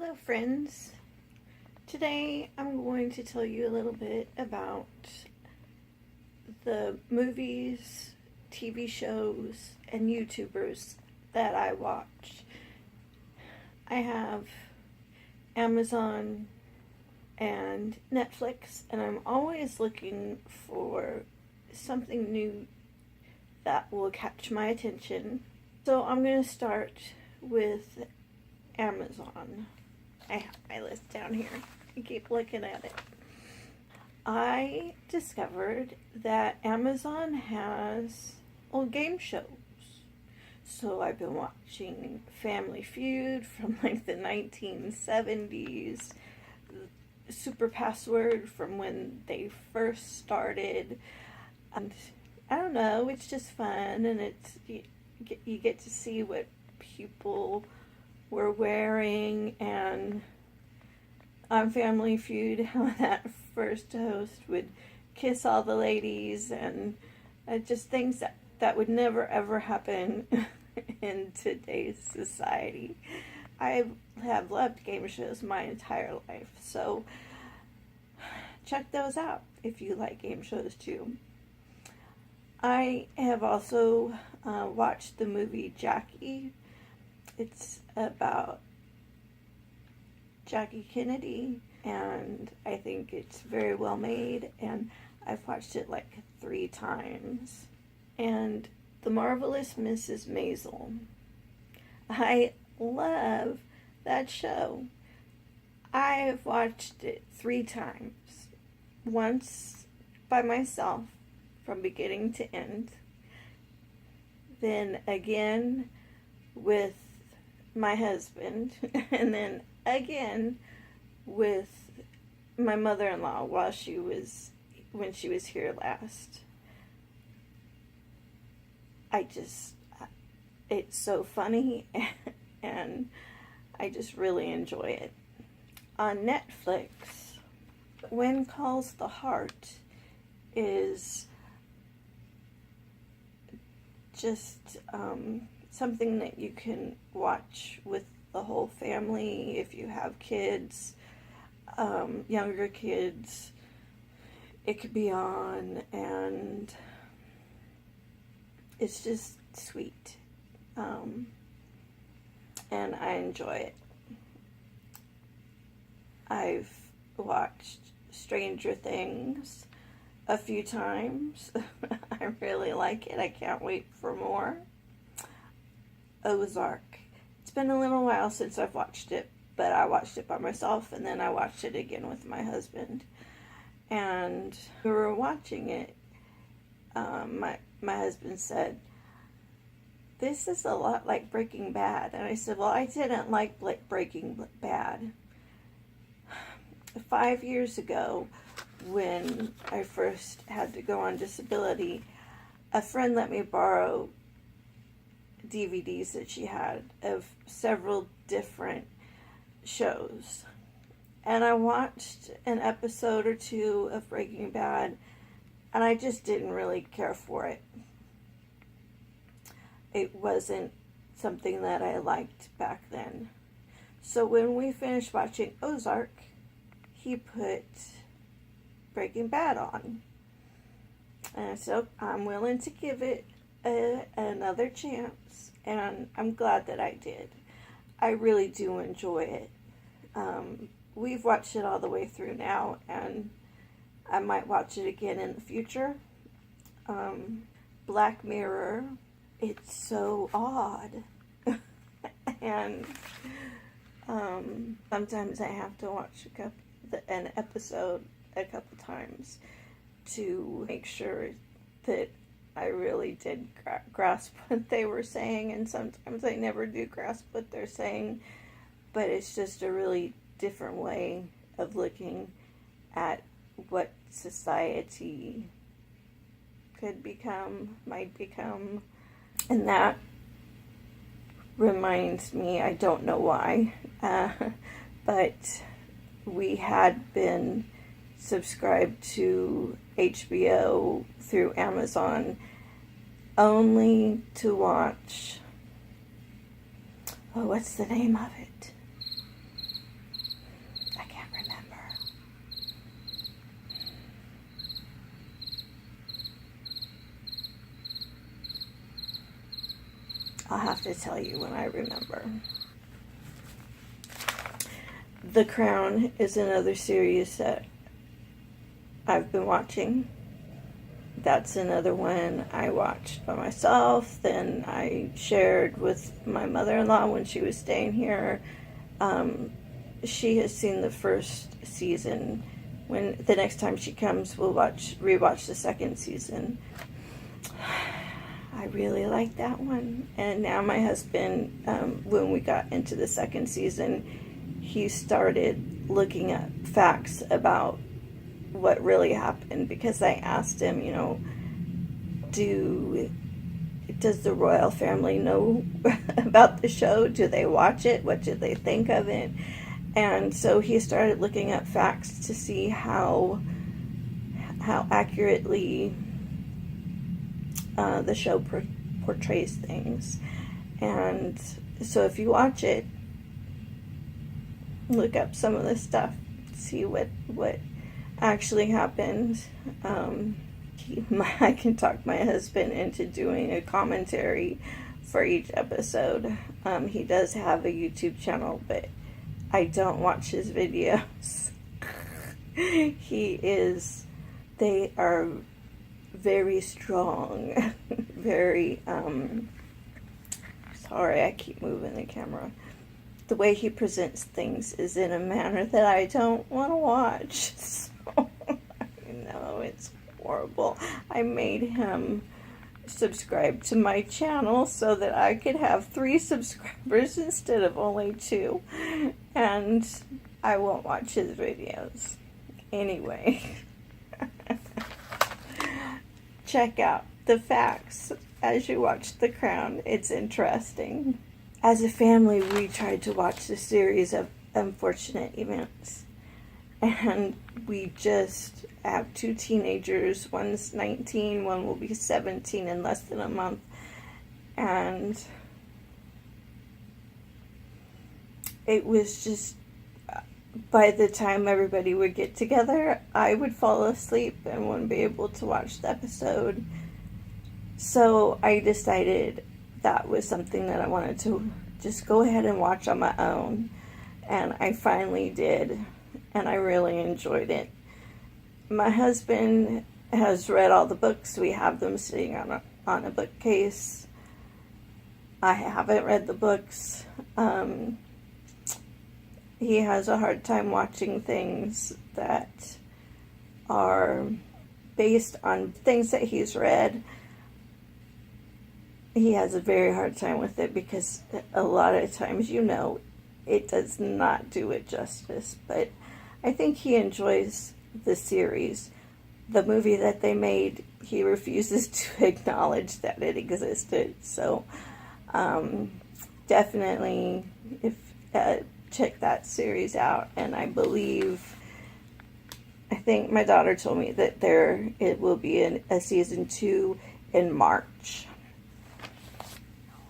Hello friends, today I'm going to tell you a little bit about the movies, TV shows, and YouTubers that I watch. I have Amazon and Netflix, and I'm always looking for something new that will catch my attention. So I'm going to start with Amazon. I have my list down here. I keep looking at it. I discovered that Amazon has old game shows. So I've been watching Family Feud from like the 1970s, Super Password from when they first started. And I don't know, it's just fun, and it's you get to see what people were wearing. And on Family Feud, how that first host would kiss all the ladies, and just things that would never ever happen in today's society. I have loved game shows my entire life, so check those out if you like game shows too. I have also watched the movie Jackie. It's about Jackie Kennedy, and I think it's very well made, and I've watched it like 3 times. And The Marvelous Mrs. Maisel. I love that show. I've watched it 3 times. Once by myself from beginning to end. Then again with my husband, and then again with my mother-in-law when she was here last. It's so funny, and I just really enjoy it. On Netflix, When Calls the Heart is just something that you can watch with the whole family if you have kids, younger kids. It could be on, and it's just sweet, and I enjoy it. I've watched Stranger Things a few times. I really like it. I can't wait for more. Ozark. It's been a little while since I've watched it, but I watched it by myself, and then I watched it again with my husband. And we were watching it. My husband said, "This is a lot like Breaking Bad." And I said, "Well, I didn't like Breaking Bad." 5 years ago, when I first had to go on disability, a friend let me borrow DVDs that she had of several different shows. And I watched an episode or 2 of Breaking Bad, and I just didn't really care for it. It wasn't something that I liked back then. So when we finished watching Ozark, he put Breaking Bad on. And so I'm willing to give it another chance, and I'm glad that I did. I really do enjoy it. We've watched it all the way through now, and I might watch it again in the future. Black Mirror, it's so odd. And sometimes I have to watch an episode a couple times to make sure that I really did grasp what they were saying, and sometimes I never do grasp what they're saying, but it's just a really different way of looking at what society might become. And that reminds me, I don't know why, but we had been subscribed to HBO through Amazon only to watch, what's the name of it? to tell you when I remember. The Crown is another series that I've been watching. That's another one I watched by myself. Then I shared with my mother-in-law when she was staying here. She has seen the first season. When the next time she comes, we'll rewatch the second season. I really like that one. And now my husband, when we got into the second season, he started looking at facts about what really happened, because I asked him, you know, does the royal family know about the show? Do they watch it? What do they think of it? And so he started looking at facts to see how accurately the show portrays things. And so if you watch it, look up some of the stuff, see what actually happened. I can talk my husband into doing a commentary for each episode. He does have a YouTube channel, but I don't watch his videos. They are very strong, very, sorry, I keep moving the camera. The way he presents things is in a manner that I don't want to watch. So, you know, it's horrible. I made him subscribe to my channel so that I could have 3 subscribers instead of only 2. And I won't watch his videos. Anyway. Check out the facts as you watch The Crown. It's interesting. As a family, we tried to watch the series of unfortunate events. And we just have 2 teenagers. One's 19, one will be 17 in less than a month. And it was just, by the time everybody would get together, I would fall asleep and wouldn't be able to watch the episode. So I decided that was something that I wanted to just go ahead and watch on my own. And I finally did. And I really enjoyed it. My husband has read all the books. We have them sitting on a bookcase. I haven't read the books. He has a hard time watching things that are based on things that he's read. He has a very hard time with it because a lot of times, you know, it does not do it justice. But I think he enjoys the series. The movie that they made, he refuses to acknowledge that it existed. So definitely check that series out. And I think my daughter told me that it will be a season 2 in March.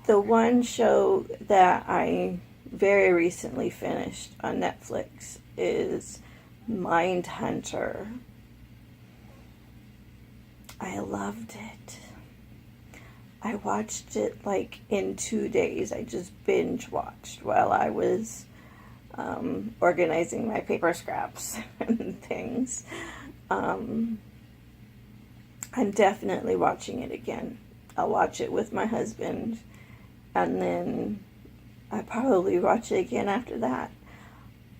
The one show that I very recently finished on Netflix is Mindhunter. I loved it. I watched it like in 2 days. I just binge watched while I was organizing my paper scraps and things. I'm definitely watching it again. I'll watch it with my husband, and then I probably watch it again after that.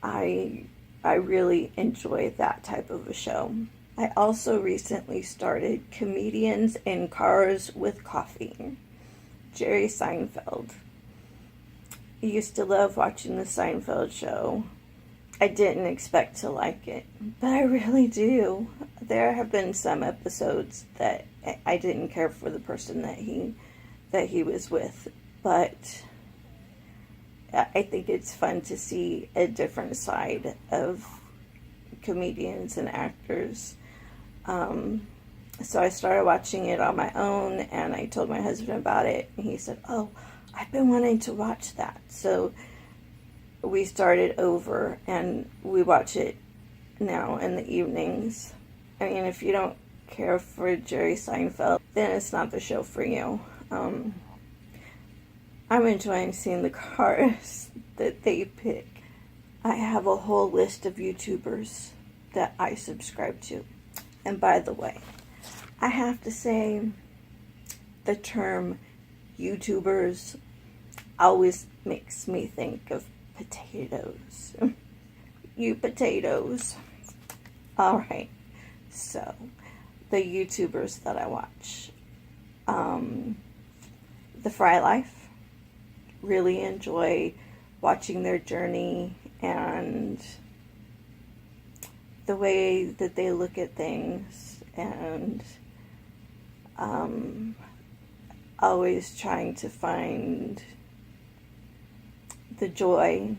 I really enjoy that type of a show. I also recently started Comedians in Cars with Coffee. Jerry Seinfeld. I used to love watching the Seinfeld show. I didn't expect to like it, but I really do. There have been some episodes that I didn't care for the person that he was with, but I think it's fun to see a different side of comedians and actors. So I started watching it on my own, and I told my husband about it, and he said, "Oh, I've been wanting to watch that." So we started over, and we watch it now in the evenings. I mean, if you don't care for Jerry Seinfeld, then it's not the show for you. I'm enjoying seeing the cars that they pick. I have a whole list of YouTubers that I subscribe to. And by the way, I have to say the term YouTubers always makes me think of potatoes. You potatoes. Alright, so the YouTubers that I watch. The Fry Life. Really enjoy watching their journey and the way that they look at things, and always trying to find the joy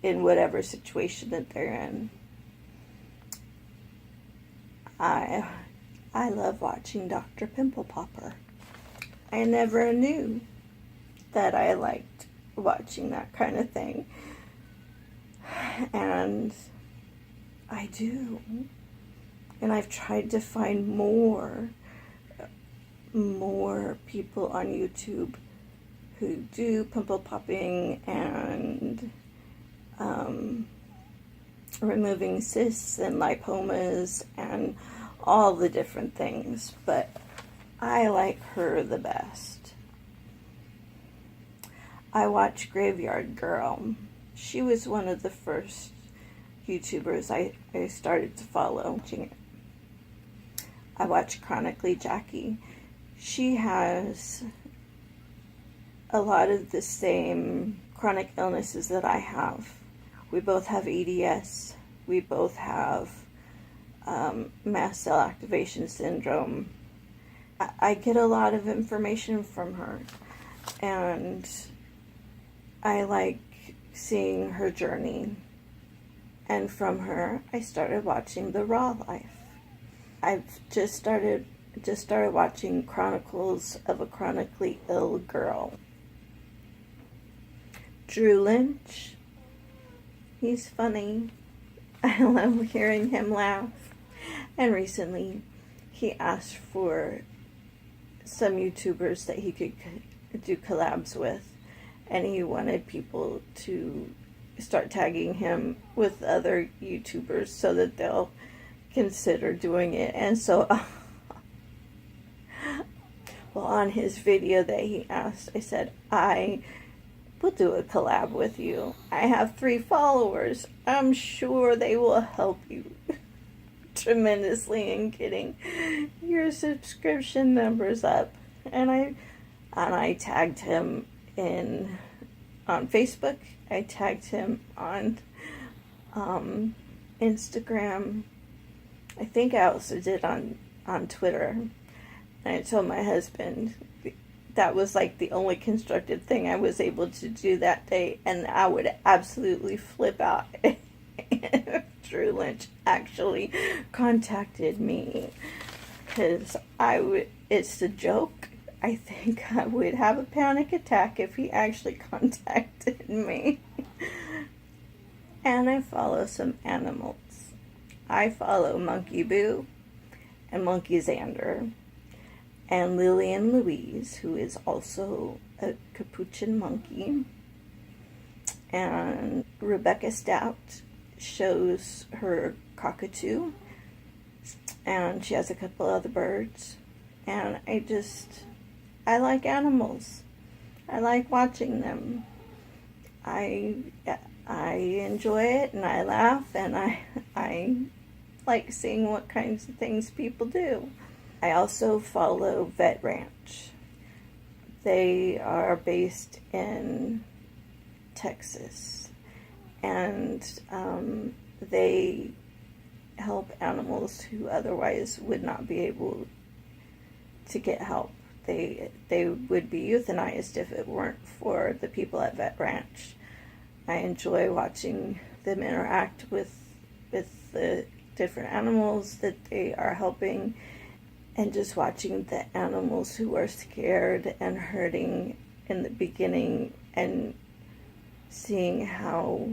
in whatever situation that they're in. I love watching Dr. Pimple Popper. I never knew that I liked watching that kind of thing. And I do. And I've tried to find more people on YouTube who do pimple popping and removing cysts and lipomas and all the different things. But I like her the best. I watch Graveyard Girl. She was one of the first YouTubers I started to follow. I watch Chronically Jackie. She has a lot of the same chronic illnesses that I have. We both have EDS. We both have mast cell activation syndrome. I get a lot of information from her, and I like seeing her journey. And from her, I started watching The Raw Life. I've just started watching Chronicles of a Chronically Ill Girl. Drew Lynch, he's funny. I love hearing him laugh. And recently, he asked for some YouTubers that he could do collabs with, and he wanted people to start tagging him with other YouTubers so that they'll consider doing it. And so well, on his video that he asked, I said, I will do a collab with you. I have 3 followers. I'm sure they will help you tremendously in getting your subscription numbers up. And I tagged him on Facebook. I tagged him on Instagram. I think I also did on Twitter. And I told my husband that was like the only constructive thing I was able to do that day, and I would absolutely flip out if Drew Lynch actually contacted me, because it's a joke. I think I would have a panic attack if he actually contacted me. And I follow some animals. I follow Monkey Boo and Monkey Xander and Lillian Louise, who is also a capuchin monkey. And Rebecca Stout shows her cockatoo, and she has a couple other birds. And I like animals. I like watching them. I enjoy it, and I laugh, and I like seeing what kinds of things people do. I also follow Vet Ranch. They are based in Texas, and they help animals who otherwise would not be able to get help. They would be euthanized if it weren't for the people at Vet Ranch. I enjoy watching them interact with the different animals that they are helping, and just watching the animals who are scared and hurting in the beginning, and seeing how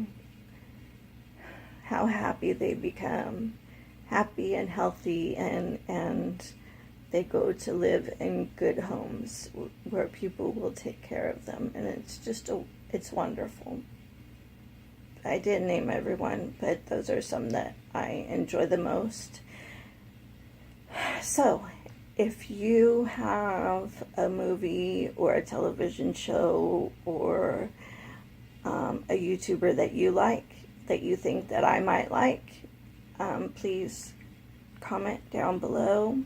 happy they become, happy and healthy, and they go to live in good homes where people will take care of them, and it's wonderful. I didn't name everyone, but those are some that I enjoy the most. So, if you have a movie or a television show or a YouTuber that you like, that you think that I might like, please comment down below.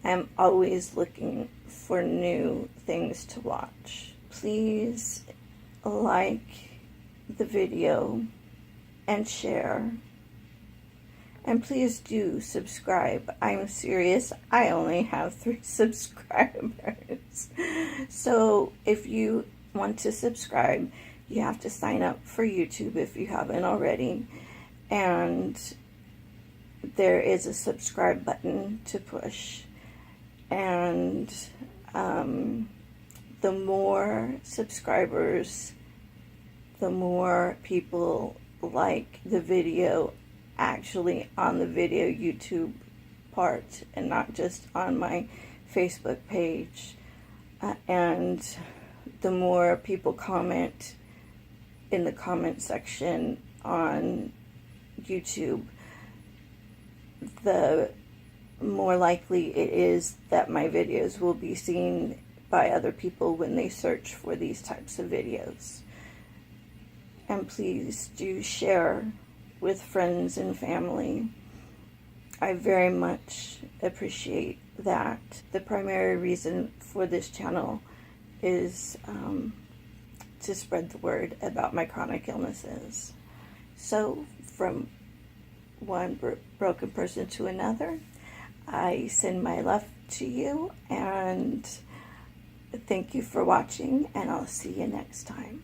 I'm always looking for new things to watch. Please like the video and share. And please do subscribe. I'm serious, I only have 3 subscribers. So if you want to subscribe, you have to sign up for YouTube if you haven't already. And there is a subscribe button to push. And the more subscribers, the more people like the video actually on the video YouTube part and not just on my Facebook page. And the more people comment in the comment section on YouTube, the more likely it is that my videos will be seen by other people when they search for these types of videos. And please do share with friends and family. I very much appreciate that. The primary reason for this channel is to spread the word about my chronic illnesses. So from one broken person to another, I send my love to you, and thank you for watching, and I'll see you next time.